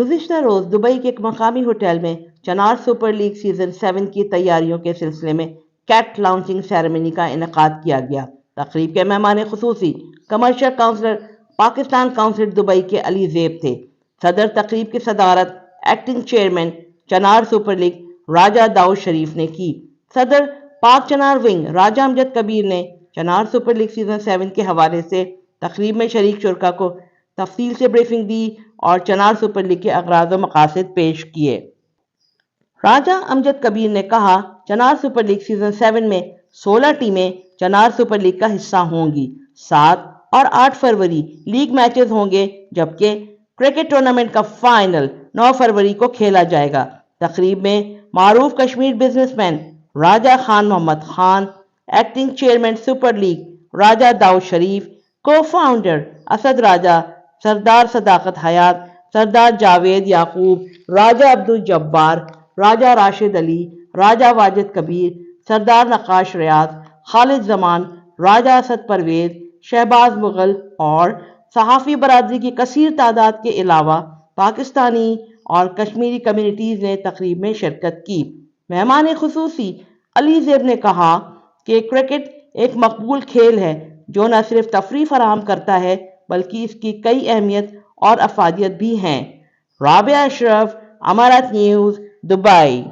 گزشتہ روز دبئی کے ایک مقامی ہوٹل میں چنار سپر لیگ سیزن 7 کی تیاریوں کے سلسلے میں کیٹ لانچنگ سیریمنی کا انعقاد کیا گیا۔ تقریب کے مہمان خصوصی commercial counsellor Pakistan council Dubai کے علی زیب تھے۔ صدر تقریب کی صدارت acting chairman Chinar super league Raja Daud Sharif نے کی۔ صدر پاک چنار ونگ راجہ امجد کبیر نے چنار سپر لیگ سیزن 7 کے حوالے سے تقریب میں شریک شرکاء کو تفصیل سے بریفنگ دی اور چنار سپر لیگ کے اغراض و مقاصد پیش کیے۔ راجہ امجد کبیر نے کہا، چنار سپر لیگ سیزن 7 میں 16 ٹیمیں چنار سپر لیگ کا حصہ ہوں گی۔ 7 اور 8 فروری لیگ میچز ہوں گے، جبکہ کرکٹ ٹورنامنٹ کا فائنل 9 فروری کو کھیلا جائے گا۔ تقریب میں معروف Kashmir businessman Raja Khan Muhammad Khan, acting chairman super league Raja Daud Sharif, کو فاؤنڈر اسد راجہ، سردار صداقت حیات، سردار جاوید یعقوب، راجہ عبدالجبار، راجہ راشد علی، راجہ واجد کبیر، سردار نقاش ریاض، خالد زمان، راجہ اسد پرویز، شہباز مغل اور صحافی برادری کی کثیر تعداد کے علاوہ پاکستانی اور کشمیری کمیونٹیز نے تقریب میں شرکت کی۔ مہمان خصوصی علی زیب نے کہا کہ کرکٹ ایک مقبول کھیل ہے جو نہ صرف تفریح فراہم کرتا ہے بلکہ اس کی کئی اہمیت اور افادیت بھی ہیں۔ رابعہ اشرف، امارات نیوز، دبئی۔